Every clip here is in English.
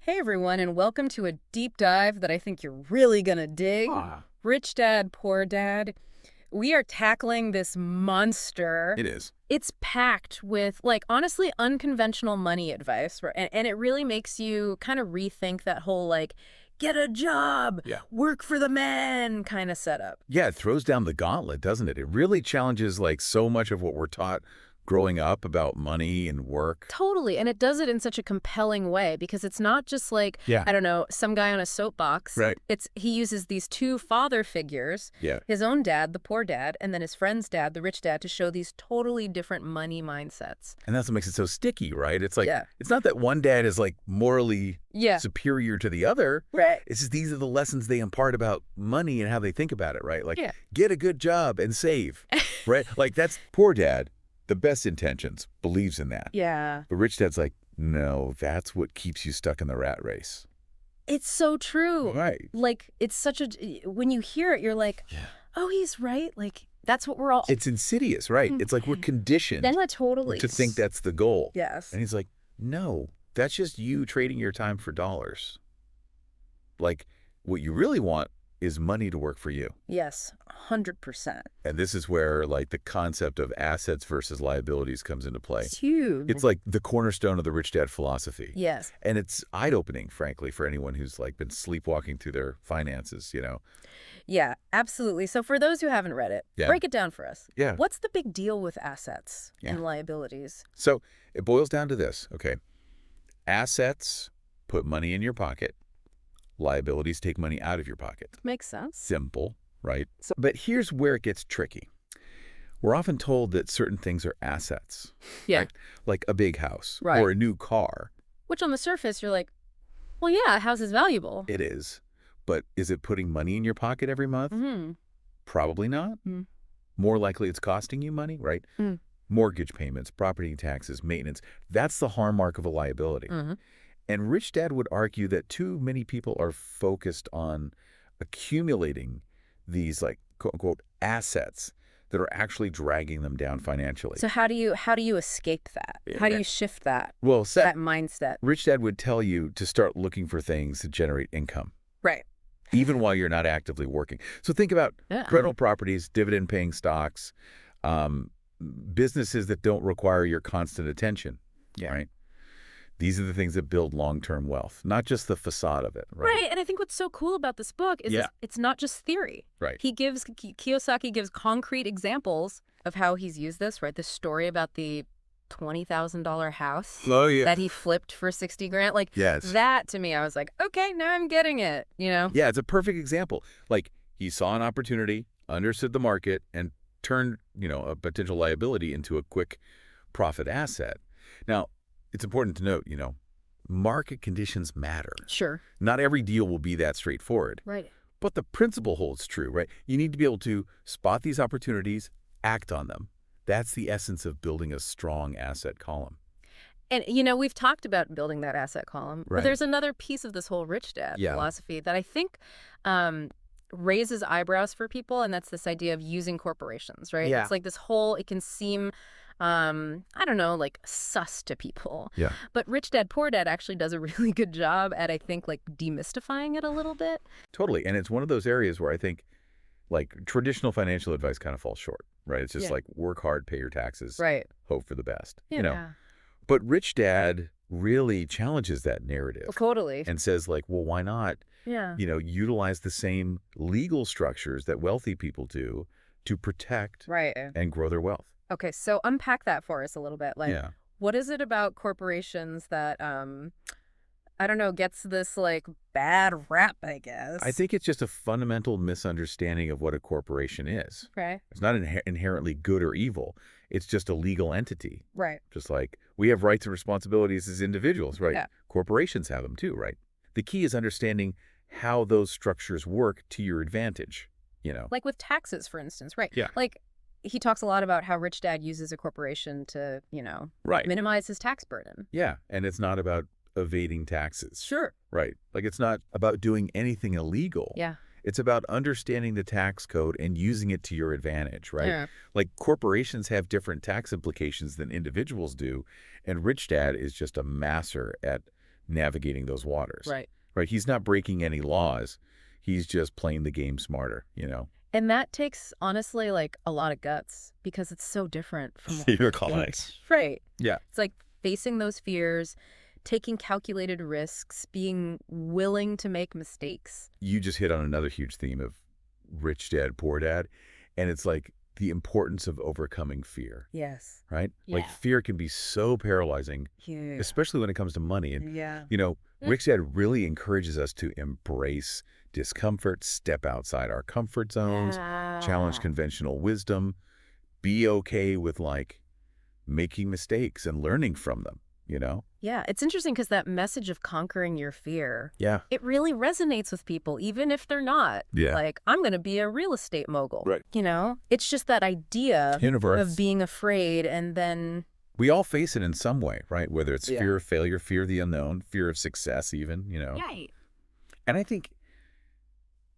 Hey everyone, and welcome to a deep dive that I think you're really gonna dig. Rich Dad, Poor Dad. We are tackling this monster. It is. It's packed with, like, honestly, unconventional money advice, right? And it really makes you kind of rethink that whole, like, get a job, Yeah. work for the man kind of setup. Yeah, it throws down the gauntlet, doesn't it? It really challenges like so much of what we're taught growing up about money and work. Totally, and it does it in such a compelling way because it's not just like, Yeah. I don't know, some guy on a soapbox. Right. He uses these two father figures, Yeah. his own dad, the poor dad, and then his friend's dad, the rich dad, to show these totally different money mindsets. And that's what makes it so sticky, right? It's like, Yeah. it's not that one dad is like morally Yeah. superior to the other. Right. It's just these are the lessons they impart about money and how they think about it, right? Like, Yeah. get a good job and save, right? Like that's poor dad, the best intentions, believes in that. Yeah. But rich dad's like, no, that's what keeps you stuck in the rat race. It's so true. Right. Like, it's such a, when you hear it, you're like, Yeah. oh, he's right. Like, that's what we're all. It's insidious, right? It's like we're conditioned Then totally. to think that's the goal. Yes. And he's like, no, that's just you trading your time for dollars. Like, what you really want is money to work for you. Yes, 100%. And this is where, like, the concept of assets versus liabilities comes into play. It's huge. It's like the cornerstone of the rich dad philosophy. Yes. And it's eye-opening, frankly, for anyone who's, like, been sleepwalking through their finances, you know? Yeah, absolutely. So for those who haven't read it, Yeah. break it down for us. Yeah. What's the big deal with assets Yeah. and liabilities? So it boils down to this, okay? Assets put money in your pocket. Liabilities take money out of your pocket. Makes sense. Simple, right? But here's where it gets tricky. We're often told that certain things are assets. Yeah. Right? Like a big house Right. or a new car. Which on the surface, you're like, well, yeah, a house is valuable. It is. But is it putting money in your pocket every month? Mm-hmm. Probably not. Mm. More likely it's costing you money, right? Mm. Mortgage payments, property taxes, maintenance. That's the hallmark of a liability. Mm-hmm. And Rich Dad would argue that too many people are focused on accumulating these, like, quote unquote, assets that are actually dragging them down financially. So how do you escape that? How do you shift that Well, that mindset? Rich Dad would tell you to start looking for things that generate income, Right. even while you're not actively working. So think about rental properties, dividend-paying stocks, businesses that don't require your constant attention, right? These are the things that build long-term wealth, not just the facade of it, right? Right. And I think what's so cool about this book is it's not just theory. Right. Kiyosaki gives concrete examples of how he's used this, right? The story about the $20,000 house that he flipped for 60 grand. Like, Yes. that to me, I was like, okay, now I'm getting it, you know? Yeah, it's a perfect example. Like, he saw an opportunity, understood the market, and turned, a potential liability into a quick profit asset. Now, it's important to note, market conditions matter. Sure. Not every deal will be that straightforward. Right. But the principle holds true, right? You need to be able to spot these opportunities, act on them. That's the essence of building a strong asset column. And, we've talked about building that asset column, but Right. there's another piece of this whole rich dad philosophy that I think raises eyebrows for people, and that's this idea of using corporations, right? Yeah. It's like this whole, it can seem, I don't know, like sus to people. Yeah. But Rich Dad, Poor Dad actually does a really good job at, I think, like demystifying it a little bit. Totally. And it's one of those areas where I think, like, traditional financial advice kind of falls short, right? It's just like, work hard, pay your taxes, Right. hope for the best, Yeah. But Rich Dad really challenges that narrative. Well, totally. And says, like, well, why not, Yeah. utilize the same legal structures that wealthy people do to protect Right. and grow their wealth. Okay, so unpack that for us a little bit. Like, Yeah. what is it about corporations that, I don't know, gets this, like, bad rap, I guess? I think it's just a fundamental misunderstanding of what a corporation is. Okay. It's not inherently good or evil. It's just a legal entity. Right. Just like we have rights and responsibilities as individuals, right? Yeah. Corporations have them too, right? The key is understanding how those structures work to your advantage, Like with taxes, for instance, right? Yeah. Like, he talks a lot about how Rich Dad uses a corporation to, Right. minimize his tax burden. Yeah, and it's not about evading taxes. Sure. Right. Like it's not about doing anything illegal. Yeah. It's about understanding the tax code and using it to your advantage, right? Yeah. Like corporations have different tax implications than individuals do, and Rich Dad is just a master at navigating those waters. Right. Right? He's not breaking any laws. He's just playing the game smarter, And that takes, honestly, like a lot of guts because it's so different from You're calling. Right. Yeah. It's like facing those fears, taking calculated risks, being willing to make mistakes. You just hit on another huge theme of Rich Dad, Poor Dad. And it's like the importance of overcoming fear. Yes. Right? Yeah. Like fear can be so paralyzing, especially when it comes to money. And, Rich Dad really encourages us to embrace discomfort, step outside our comfort zones, challenge conventional wisdom, be okay with like making mistakes and learning from them, Yeah, it's interesting because that message of conquering your fear, Yeah. it really resonates with people, even if they're not. Yeah. Like, I'm going to be a real estate mogul. Right. It's just that idea Universe. of being afraid and then... We all face it in some way, right? Whether it's fear of failure, fear of the unknown, fear of success even, Right. And I think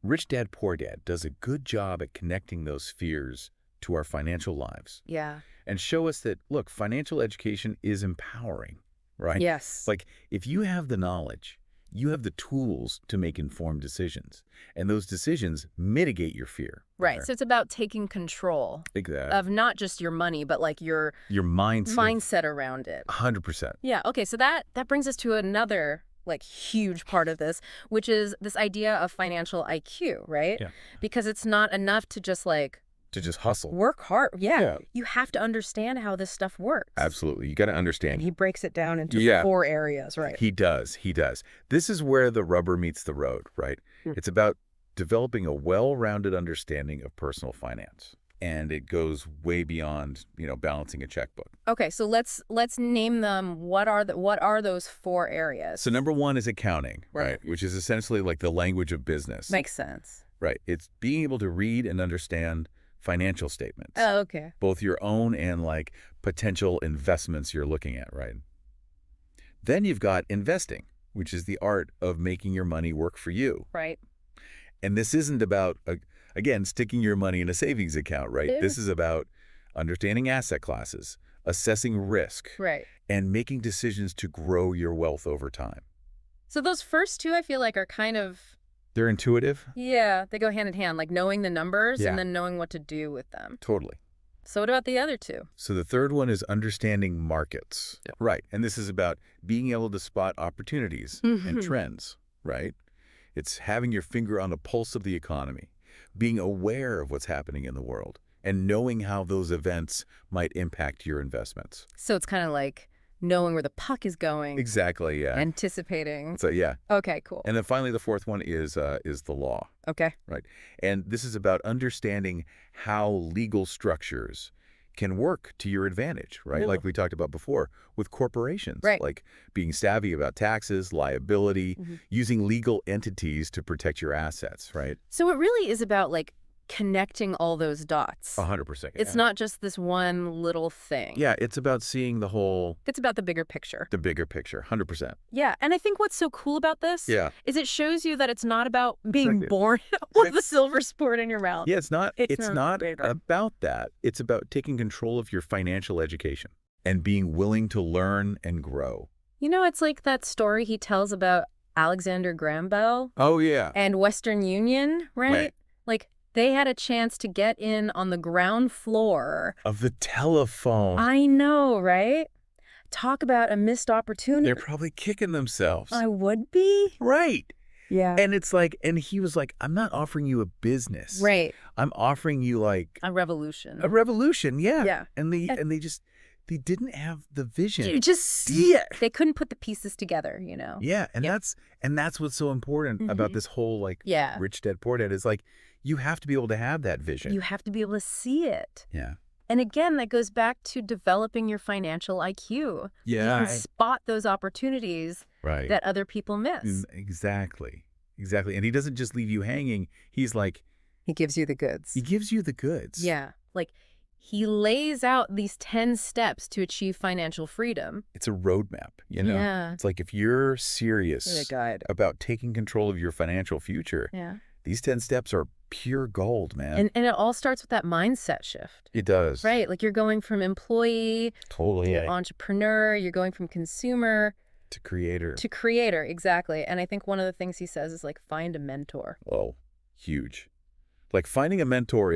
Rich Dad, Poor Dad does a good job at connecting those fears to our financial lives. Yeah. And show us that, look, financial education is empowering, right? Yes. Like, if you have the knowledge, you have the tools to make informed decisions. And those decisions mitigate your fear. Right. So it's about taking control of not just your money, but like your mindset around it. 100%. Yeah. Okay. So that brings us to another like huge part of this, which is this idea of financial IQ, right? Yeah. Because it's not enough to just like hustle. Work hard. Yeah. You have to understand how this stuff works. Absolutely. You got to understand. And he breaks it down into 4 areas, right? He does. This is where the rubber meets the road, right? It's about developing a well-rounded understanding of personal finance. And it goes way beyond, balancing a checkbook. Okay, so let's name them. What are those 4 areas? So number 1 is accounting, right? Which is essentially like the language of business. Makes sense. Right. It's being able to read and understand financial statements. Oh, okay. Both your own and like potential investments you're looking at, right? Then you've got investing, which is the art of making your money work for you. Right. And this isn't about, again, sticking your money in a savings account, right? Yeah. This is about understanding asset classes, assessing risk, right, and making decisions to grow your wealth over time. So those first 2, I feel like, are kind of... They're intuitive? Yeah, they go hand in hand, like knowing the numbers and then knowing what to do with them. Totally. So what about the other 2? So the third one is understanding markets. Yep. Right. And this is about being able to spot opportunities and trends, right? It's having your finger on the pulse of the economy, being aware of what's happening in the world, and knowing how those events might impact your investments. So it's kind of like knowing where the puck is going. Exactly, yeah. Anticipating. So, yeah. Okay, cool. And then finally, the fourth one is the law. Okay. Right. And this is about understanding how legal structures can work to your advantage, right? Yeah. Like we talked about before with corporations, right, like being savvy about taxes, liability, using legal entities to protect your assets, right? So it really is about like connecting all those dots. 100%. It's not just this one little thing. Yeah, it's about seeing the whole... It's about the bigger picture. The bigger picture, 100%. Yeah, and I think what's so cool about this is it shows you that it's not about being born with the silver spoon in your mouth. Yeah, it's not about that. It's about taking control of your financial education and being willing to learn and grow. It's like that story he tells about Alexander Graham Bell. Oh, yeah. And Western Union, right? Like, they had a chance to get in on the ground floor. Of the telephone. I know, right? Talk about a missed opportunity. They're probably kicking themselves. I would be. Right. Yeah. And it's like, and he was like, I'm not offering you a business. Right. I'm offering you like... A revolution. A revolution, yeah. Yeah. And they didn't have the vision. You just see it. They couldn't put the pieces together, Yeah, and that's what's so important about this whole like Rich Dad Poor Dad is like you have to be able to have that vision. You have to be able to see it. Yeah. And again, that goes back to developing your financial IQ. Yeah. You can spot those opportunities that other people miss. Exactly. And he doesn't just leave you hanging. He's like... He gives you the goods. He gives you the goods. Yeah. Like, he lays out these 10 steps to achieve financial freedom. It's a roadmap, Yeah. It's like if you're serious about taking control of your financial future, these 10 steps are pure gold, man. And it all starts with that mindset shift. It does. Right? Like you're going from employee to entrepreneur, you're going from consumer to creator. To creator, exactly. And I think one of the things he says is like, find a mentor. Oh, huge. Like finding a mentor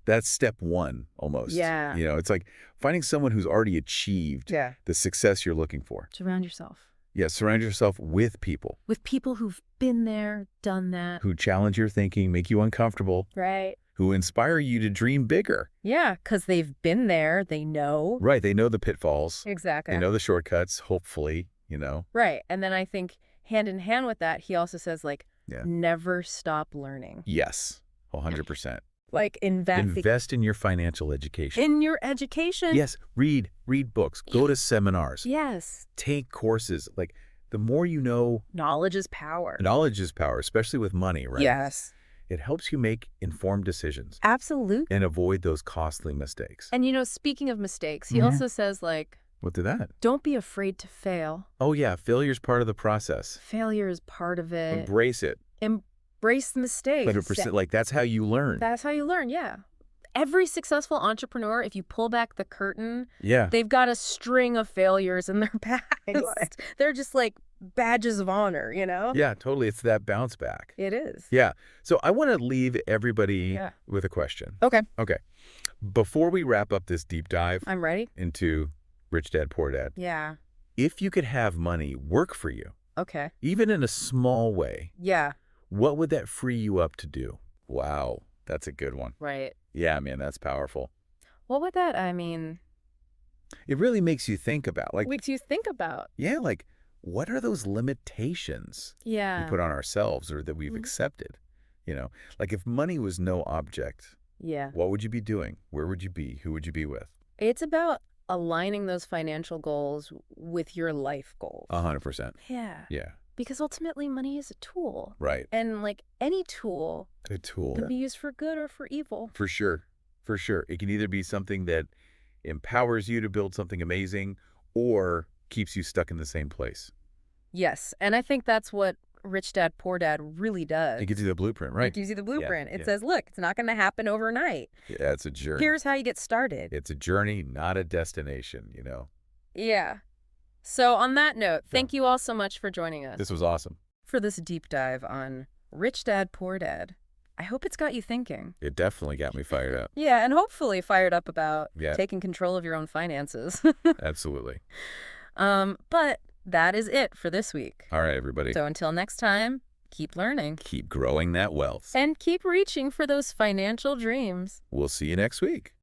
that's step one almost. Yeah. It's like finding someone who's already achieved the success you're looking for. Surround yourself. Yeah, surround yourself with people. With people who've been there, done that. Who challenge your thinking, make you uncomfortable. Right. Who inspire you to dream bigger. Yeah, because they've been there. They know. Right, they know the pitfalls. Exactly. They know the shortcuts, hopefully, Right, and then I think hand in hand with that, he also says, like, never stop learning. Yes, 100%. Like, invest in your financial education. In your education? Yes, read books, go to seminars. Yes. Take courses. Like, the more you know... Knowledge is power. Knowledge is power, especially with money, right? Yes. It helps you make informed decisions. Absolutely. And avoid those costly mistakes. And, speaking of mistakes, he also says, like... What did that? Don't be afraid to fail. Oh, yeah, failure's part of the process. Failure is part of it. Embrace it. Embrace the mistakes. 100%. Like, that's how you learn. That's how you learn, yeah. Every successful entrepreneur, if you pull back the curtain, yeah, they've got a string of failures in their past. They're just like badges of honor, Yeah, totally. It's that bounce back. It is. Yeah. So I want to leave everybody with a question. Okay. Before we wrap up this deep dive... I'm ready. ...into Rich Dad, Poor Dad. Yeah. If you could have money work for you... Okay. ...even in a small way... Yeah. ...what would that free you up to do? Wow. That's a good one. Right. Yeah, man, that's powerful. What would that, I mean... It really makes you think about, like... Makes you think about. Yeah, like, what are those limitations we put on ourselves or that we've accepted? Like if money was no object, what would you be doing? Where would you be? Who would you be with? It's about aligning those financial goals with your life goals. 100%. Yeah. Yeah. Because ultimately money is a tool. Right. And like any tool... A tool. Can be used for good or for evil. For sure. For sure. It can either be something that empowers you to build something amazing or keeps you stuck in the same place. Yes. And I think that's what Rich Dad, Poor Dad really does. It gives you the blueprint, right? It gives you the blueprint. It says, look, it's not going to happen overnight. Yeah, it's a journey. Here's how you get started. It's a journey, not a destination, Yeah. So on that note, thank you all so much for joining us. This was awesome. For this deep dive on Rich Dad, Poor Dad. I hope it's got you thinking. It definitely got me fired up. Yeah, and hopefully fired up about taking control of your own finances. Absolutely. But that is it for this week. All right, everybody. So until next time, keep learning. Keep growing that wealth. And keep reaching for those financial dreams. We'll see you next week.